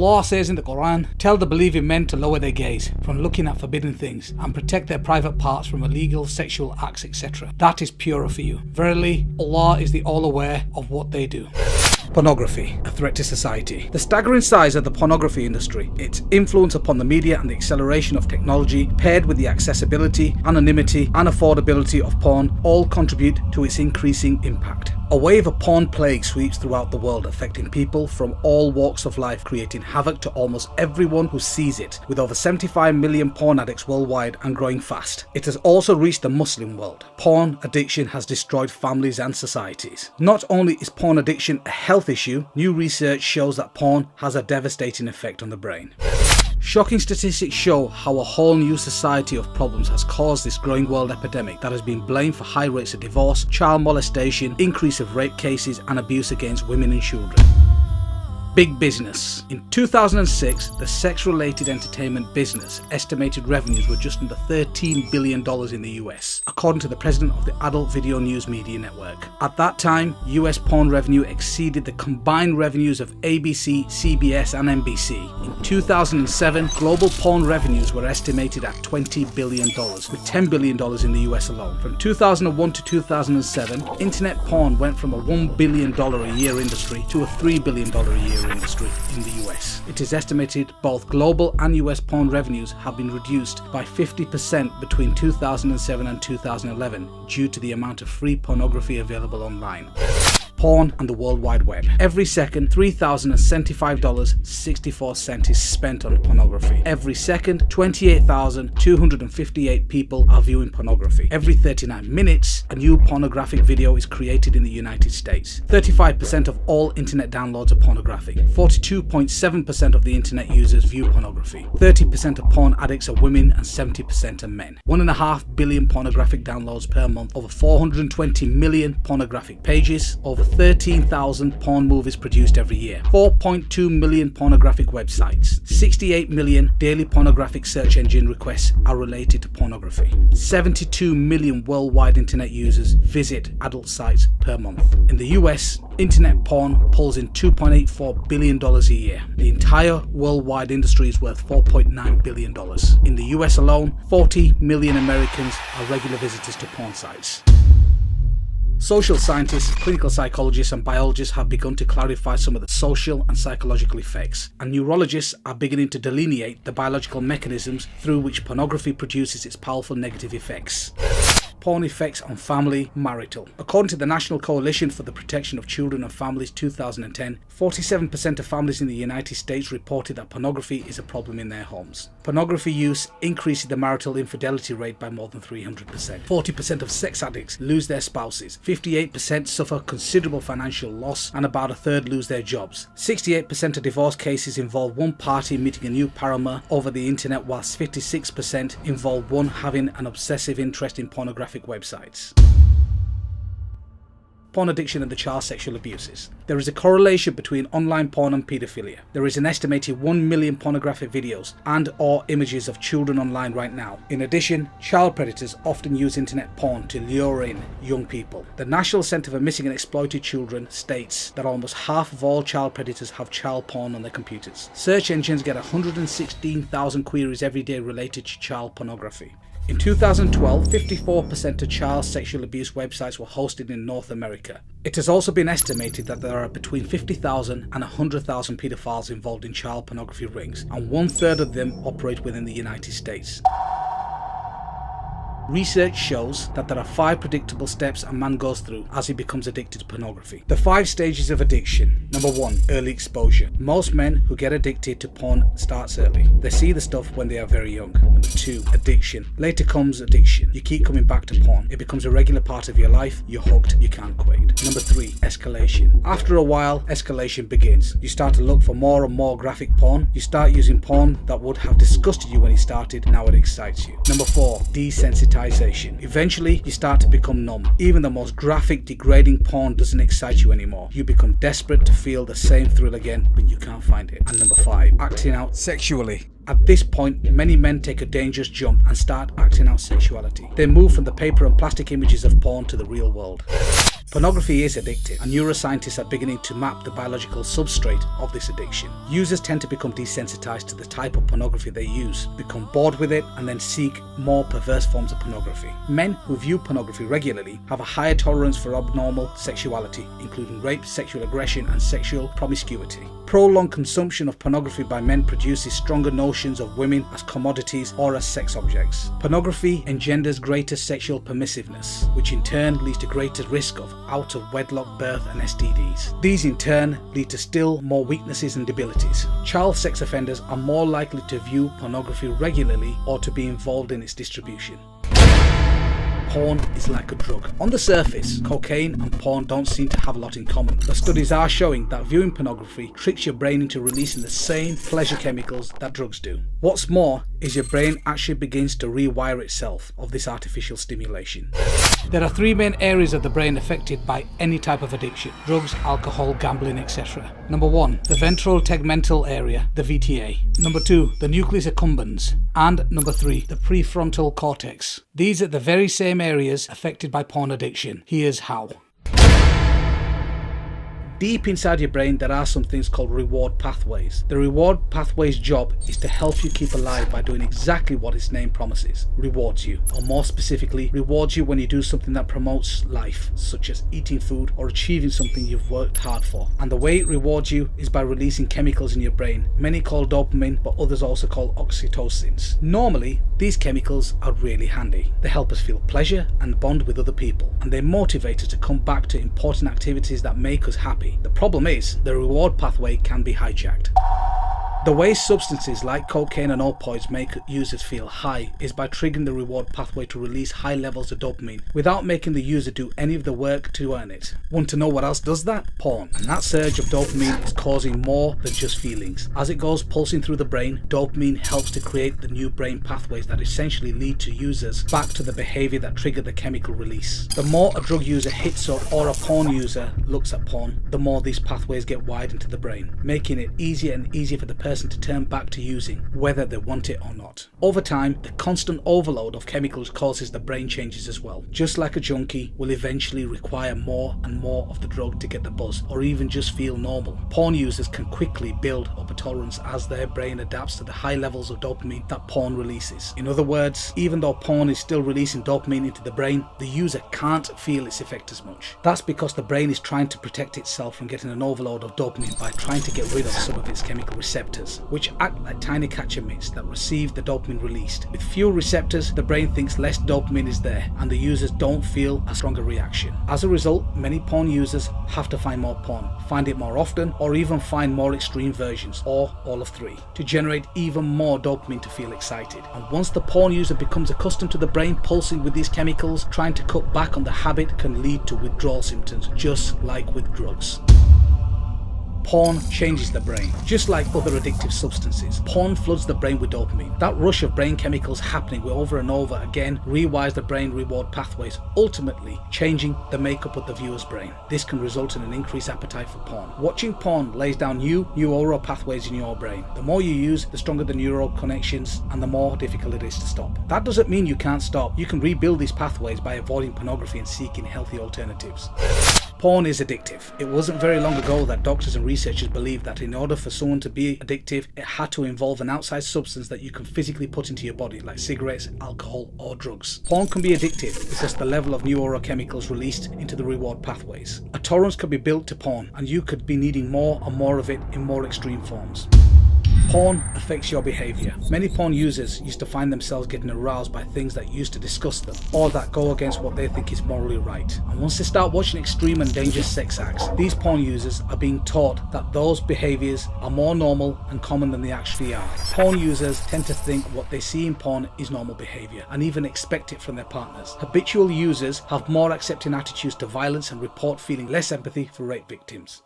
Allah says in the Quran, "Tell the believing men to lower their gaze from looking at forbidden things and protect their private parts from illegal sexual acts, etc. That is purer for you. Verily, Allah is the all-aware of what they do." Pornography, a threat to society. The staggering size of the pornography industry, its influence upon the media and the acceleration of technology, paired with the accessibility, anonymity and affordability of porn, all contribute to its increasing impact. A wave of porn plague sweeps throughout the world, affecting people from all walks of life, creating havoc to almost everyone who sees it, with over 75 million porn addicts worldwide and growing fast. It has also reached the Muslim world. Porn addiction has destroyed families and societies. Not only is porn addiction a health issue, new research shows that porn has a devastating effect on the brain. Shocking statistics show how a whole new society of problems has caused this growing world epidemic that has been blamed for high rates of divorce, child molestation, increase of rape cases and abuse against women and children. Big business. In 2006, the sex-related entertainment business estimated revenues were just under $13 billion in the US, according to the president of the Adult Video News Media Network. At that time, US porn revenue exceeded the combined revenues of ABC, CBS and NBC. In 2007, global porn revenues were estimated at $20 billion, with $10 billion in the US alone. From 2001 to 2007, internet porn went from a $1 billion a year industry to a $3 billion a year industry in the US. It is estimated both global and US porn revenues have been reduced by 50% between 2007 and 2011 due to the amount of free pornography available online. Porn and the World Wide Web. Every second, $3,075.64 is spent on pornography. Every second, 28,258 people are viewing pornography. Every 39 minutes, a new pornographic video is created in the United States. 35% of all internet downloads are pornographic. 42.7% of the internet users view pornography. 30% of porn addicts are women and 70% are men. 1.5 billion pornographic downloads per month. Over 420 million pornographic pages. Over 13,000 porn movies produced every year, 4.2 million pornographic websites, 68 million daily pornographic search engine requests are related to pornography, 72 million worldwide internet users visit adult sites per month. In the US, internet porn pulls in $2.84 billion a year. The entire worldwide industry is worth $4.9 billion. In the US alone, 40 million Americans are regular visitors to porn sites. Social scientists, clinical psychologists and biologists have begun to clarify some of the social and psychological effects, and neurologists are beginning to delineate the biological mechanisms through which pornography produces its powerful negative effects. Porn effects on family, marital. According to the National Coalition for the Protection of Children and Families 2010, 47% of families in the United States reported that pornography is a problem in their homes. Pornography use increases the marital infidelity rate by more than 300%. 40% of sex addicts lose their spouses. 58% suffer considerable financial loss, and about a third lose their jobs. 68% of divorce cases involve one party meeting a new paramour over the internet, whilst 56% involve one having an obsessive interest in pornographic websites. Porn addiction and the child sexual abuses. There is a correlation between online porn and paedophilia. There is an estimated 1 million pornographic videos and or images of children online right now. In addition, child predators often use internet porn to lure in young people. The National Center for Missing and Exploited Children states that almost half of all child predators have child porn on their computers. Search engines get 116,000 queries every day related to child pornography. In 2012, 54% of child sexual abuse websites were hosted in North America. It has also been estimated that there are between 50,000 and 100,000 pedophiles involved in child pornography rings, and 1/3 of them operate within the United States. Research shows that there are 5 predictable steps a man goes through as he becomes addicted to pornography. The 5 stages of addiction. Number 1, early exposure. Most men who get addicted to porn starts early. They see the stuff when they are very young. Number 2, addiction. Later comes addiction. You keep coming back to porn. It becomes a regular part of your life. You're hooked. You can't quit. Number 3, escalation. After a while, escalation begins. You start to look for more and more graphic porn. You start using porn that would have disgusted you when you started. Now it excites you. Number 4, desensitization. Eventually, you start to become numb. Even the most graphic, degrading porn doesn't excite you anymore. You become desperate to feel the same thrill again, but you can't find it. And number 5, acting out sexually. At this point, many men take a dangerous jump and start acting out sexuality. They move from the paper and plastic images of porn to the real world. Pornography is addictive, and neuroscientists are beginning to map the biological substrate of this addiction. Users tend to become desensitized to the type of pornography they use, become bored with it, and then seek more perverse forms of pornography. Men who view pornography regularly have a higher tolerance for abnormal sexuality, including rape, sexual aggression, and sexual promiscuity. Prolonged consumption of pornography by men produces stronger notions of women as commodities or as sex objects. Pornography engenders greater sexual permissiveness, which in turn leads to greater risk of out-of-wedlock birth and STDs. These in turn lead to still more weaknesses and debilities. Child sex offenders are more likely to view pornography regularly or to be involved in its distribution. Porn is like a drug. On the surface, cocaine and porn don't seem to have a lot in common, but studies are showing that viewing pornography tricks your brain into releasing the same pleasure chemicals that drugs do. What's more is your brain actually begins to rewire itself of this artificial stimulation. There are three main areas of the brain affected by any type of addiction: drugs, alcohol, gambling, etc. Number 1, the ventral tegmental area, the VTA. Number 2, the nucleus accumbens. And number 3, the prefrontal cortex. These are the very same areas affected by porn addiction. Here's how. Deep inside your brain, there are some things called reward pathways. The reward pathway's job is to help you keep alive by doing exactly what its name promises: rewards you, or more specifically, rewards you when you do something that promotes life, such as eating food or achieving something you've worked hard for. And the way it rewards you is by releasing chemicals in your brain, many call dopamine, but others also call oxytocins. Normally, these chemicals are really handy. They help us feel pleasure and bond with other people, and they motivate us to come back to important activities that make us happy. The problem is, the reward pathway can be hijacked. The way substances like cocaine and opioids make users feel high is by triggering the reward pathway to release high levels of dopamine without making the user do any of the work to earn it. Want to know what else does that? Porn. And that surge of dopamine is causing more than just feelings. As it goes pulsing through the brain, dopamine helps to create the new brain pathways that essentially lead to users back to the behavior that triggered the chemical release. The more a drug user hits up or a porn user looks at porn, the more these pathways get wired into the brain, making it easier and easier for the person to turn back to using, whether they want it or not. Over time, the constant overload of chemicals causes the brain changes as well. Just like a junkie will eventually require more and more of the drug to get the buzz, or even just feel normal. Porn users can quickly build up a tolerance as their brain adapts to the high levels of dopamine that porn releases. In other words, even though porn is still releasing dopamine into the brain, the user can't feel its effect as much. That's because the brain is trying to protect itself from getting an overload of dopamine by trying to get rid of some of its chemical receptors, which act like tiny catcher mitts that receive the dopamine released. With fewer receptors, the brain thinks less dopamine is there, and the users don't feel a stronger reaction. As a result, many porn users have to find more porn, find it more often, or even find more extreme versions, or all of three, to generate even more dopamine to feel excited. And once the porn user becomes accustomed to the brain pulsing with these chemicals, trying to cut back on the habit can lead to withdrawal symptoms, just like with drugs. Porn changes the brain. Just like other addictive substances, porn floods the brain with dopamine. That rush of brain chemicals happening over and over again rewires the brain reward pathways, ultimately changing the makeup of the viewer's brain. This can result in an increased appetite for porn. Watching porn lays down new neural pathways in your brain. The more you use, the stronger the neural connections and the more difficult it is to stop. That doesn't mean you can't stop. You can rebuild these pathways by avoiding pornography and seeking healthy alternatives. Porn is addictive. It wasn't very long ago that doctors and researchers believed that in order for someone to be addictive, it had to involve an outside substance that you can physically put into your body, like cigarettes, alcohol, or drugs. Porn can be addictive because the level of neurochemicals released into the reward pathways. A tolerance can be built to porn, and you could be needing more and more of it in more extreme forms. Porn affects your behavior. Many porn users used to find themselves getting aroused by things that used to disgust them, or that go against what they think is morally right. And once they start watching extreme and dangerous sex acts, these porn users are being taught that those behaviors are more normal and common than they actually are. Porn users tend to think what they see in porn is normal behavior, and even expect it from their partners. Habitual users have more accepting attitudes to violence and report feeling less empathy for rape victims.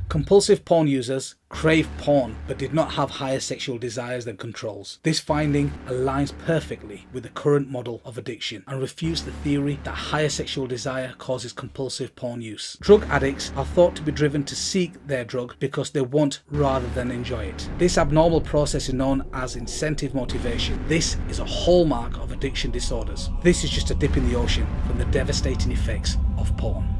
Compulsive porn users crave porn but did not have higher sexual desires than controls. This finding aligns perfectly with the current model of addiction and refutes the theory that higher sexual desire causes compulsive porn use. Drug addicts are thought to be driven to seek their drug because they want rather than enjoy it. This abnormal process is known as incentive motivation. This is a hallmark of addiction disorders. This is just a dip in the ocean from the devastating effects of porn.